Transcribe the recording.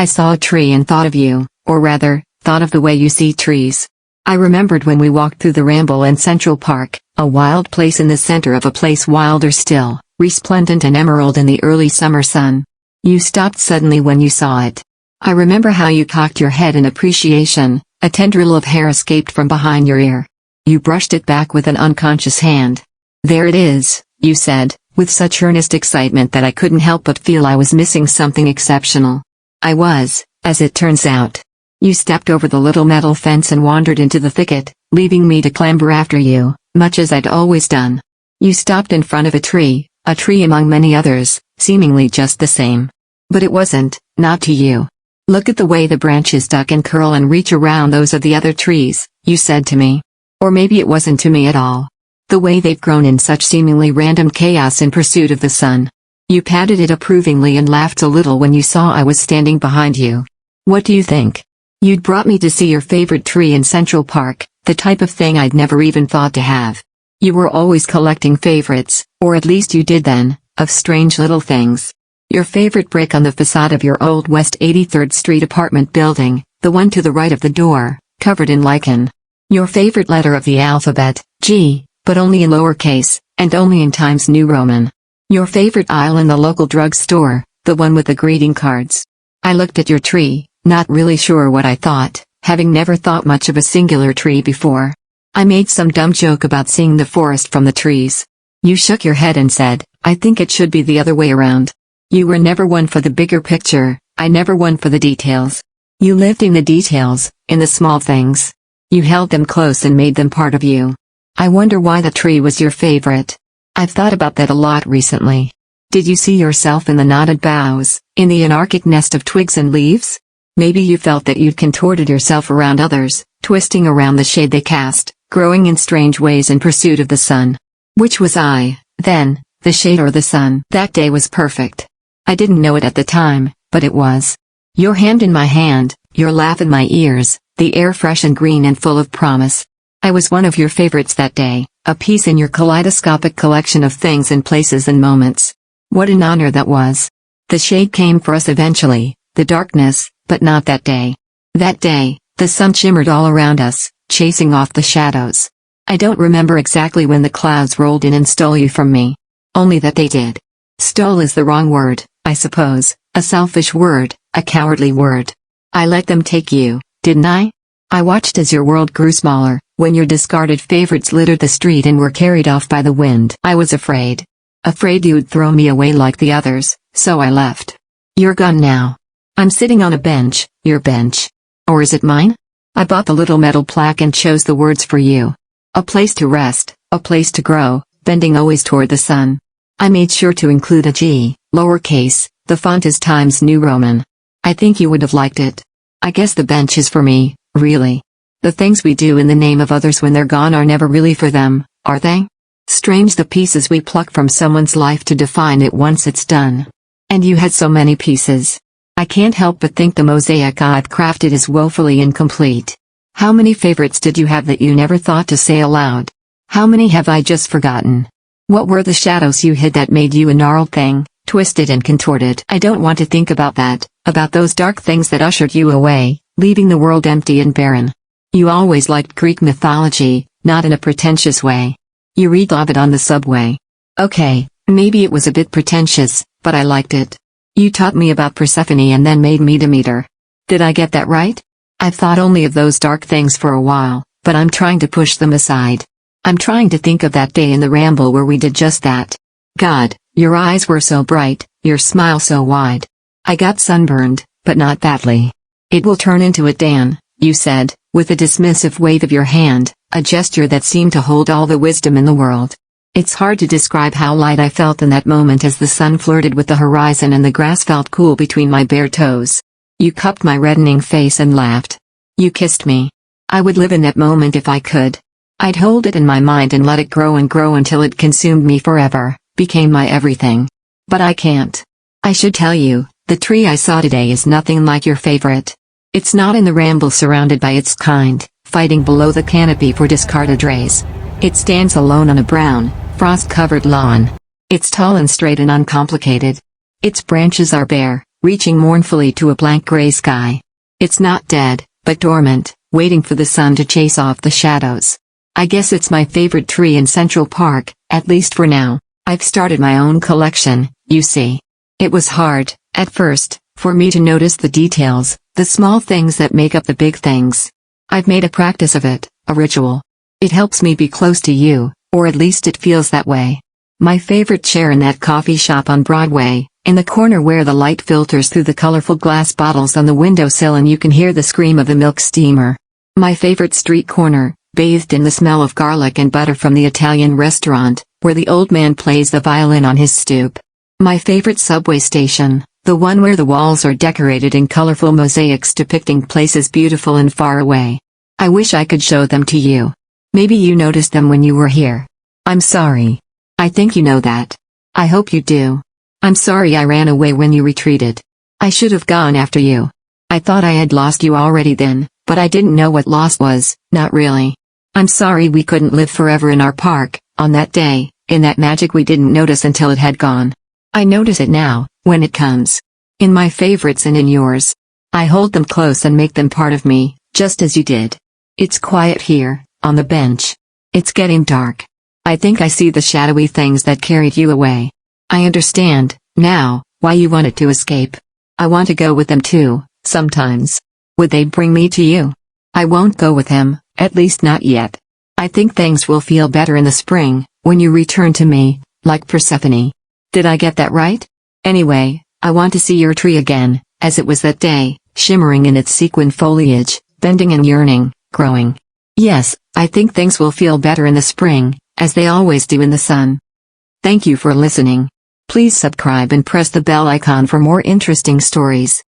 I saw a tree and thought of you, or rather, thought of the way you see trees. I remembered when we walked through the Ramble in Central Park, a wild place in the center of a place wilder still, resplendent and emerald in the early summer sun. You stopped suddenly when you saw it. I remember how you cocked your head in appreciation, a tendril of hair escaped from behind your ear. You brushed it back with an unconscious hand. "There it is," you said, with such earnest excitement that I couldn't help but feel I was missing something exceptional. I was, as it turns out. You stepped over the little metal fence and wandered into the thicket, leaving me to clamber after you, much as I'd always done. You stopped in front of a tree among many others, seemingly just the same. But it wasn't, not to you. "Look at the way the branches duck and curl and reach around those of the other trees," you said to me. Or maybe it wasn't to me at all. The way they've grown in such seemingly random chaos in pursuit of the sun. You patted it approvingly and laughed a little when you saw I was standing behind you. What do you think? You'd brought me to see your favorite tree in Central Park, the type of thing I'd never even thought to have. You were always collecting favorites, or at least you did then, of strange little things. Your favorite brick on the facade of your old West 83rd Street apartment building, the one to the right of the door, covered in lichen. Your favorite letter of the alphabet, G, but only in lowercase, and only in Times New Roman. Your favorite aisle in the local drugstore, the one with the greeting cards. I looked at your tree, not really sure what I thought, having never thought much of a singular tree before. I made some dumb joke about seeing the forest from the trees. You shook your head and said, "I think it should be the other way around." You were never one for the bigger picture, I never one for the details. You lived in the details, in the small things. You held them close and made them part of you. I wonder why the tree was your favorite. I've thought about that a lot recently. Did you see yourself in the knotted boughs, in the anarchic nest of twigs and leaves? Maybe you felt that you'd contorted yourself around others, twisting around the shade they cast, growing in strange ways in pursuit of the sun. Which was I, then, the shade or the sun? That day was perfect. I didn't know it at the time, but it was. Your hand in my hand, your laugh in my ears, the air fresh and green and full of promise. I was one of your favorites that day, a piece in your kaleidoscopic collection of things and places and moments. What an honor that was. The shade came for us eventually, the darkness, but not that day. That day, the sun shimmered all around us, chasing off the shadows. I don't remember exactly when the clouds rolled in and stole you from me. Only that they did. Stole is the wrong word, I suppose, a selfish word, a cowardly word. I let them take you, didn't I? I watched as your world grew smaller, when your discarded favorites littered the street and were carried off by the wind. I was afraid. Afraid you'd throw me away like the others, so I left. You're gone now. I'm sitting on a bench, your bench. Or is it mine? I bought the little metal plaque and chose the words for you. A place to rest, a place to grow, bending always toward the sun. I made sure to include a G, lowercase, the font is Times New Roman. I think you would have liked it. I guess the bench is for me, really. The things we do in the name of others when they're gone are never really for them, are they? Strange the pieces we pluck from someone's life to define it once it's done. And you had so many pieces. I can't help but think the mosaic I've crafted is woefully incomplete. How many favorites did you have that you never thought to say aloud? How many have I just forgotten? What were the shadows you hid that made you a gnarled thing, twisted and contorted? I don't want to think about that, about those dark things that ushered you away, leaving the world empty and barren. You always liked Greek mythology, not in a pretentious way. You read Ovid on the subway. Okay, maybe it was a bit pretentious, but I liked it. You taught me about Persephone and then made me Demeter. Did I get that right? I've thought only of those dark things for a while, but I'm trying to push them aside. I'm trying to think of that day in the Ramble where we did just that. God, your eyes were so bright, your smile so wide. I got sunburned, but not badly. It will turn into it, Dan, you said, with a dismissive wave of your hand, a gesture that seemed to hold all the wisdom in the world. It's hard to describe how light I felt in that moment as the sun flirted with the horizon and the grass felt cool between my bare toes. You cupped my reddening face and laughed. You kissed me. I would live in that moment if I could. I'd hold it in my mind and let it grow and grow until it consumed me forever, became my everything. But I can't. I should tell you, the tree I saw today is nothing like your favorite. It's not in the Ramble surrounded by its kind, fighting below the canopy for discarded rays. It stands alone on a brown, frost-covered lawn. It's tall and straight and uncomplicated. Its branches are bare, reaching mournfully to a blank gray sky. It's not dead, but dormant, waiting for the sun to chase off the shadows. I guess it's my favorite tree in Central Park, at least for now. I've started my own collection, you see. It was hard, at first, for me to notice the details, the small things that make up the big things. I've made a practice of it, a ritual. It helps me be close to you, or at least it feels that way. My favorite chair in that coffee shop on Broadway, in the corner where the light filters through the colorful glass bottles on the windowsill and you can hear the scream of the milk steamer. My favorite street corner, bathed in the smell of garlic and butter from the Italian restaurant, where the old man plays the violin on his stoop. My favorite subway station, the one where the walls are decorated in colorful mosaics depicting places beautiful and far away. I wish I could show them to you. Maybe you noticed them when you were here. I'm sorry. I think you know that. I hope you do. I'm sorry I ran away when you retreated. I should have gone after you. I thought I had lost you already then, but I didn't know what loss was, not really. I'm sorry we couldn't live forever in our park, on that day, in that magic we didn't notice until it had gone. I notice it now, when it comes. In my favorites and in yours. I hold them close and make them part of me, just as you did. It's quiet here, on the bench. It's getting dark. I think I see the shadowy things that carried you away. I understand, now, why you wanted to escape. I want to go with them too, sometimes. Would they bring me to you? I won't go with him, at least not yet. I think things will feel better in the spring, when you return to me, like Persephone. Did I get that right? Anyway, I want to see your tree again, as it was that day, shimmering in its sequin foliage, bending and yearning, growing. Yes, I think things will feel better in the spring, as they always do in the sun. Thank you for listening. Please subscribe and press the bell icon for more interesting stories.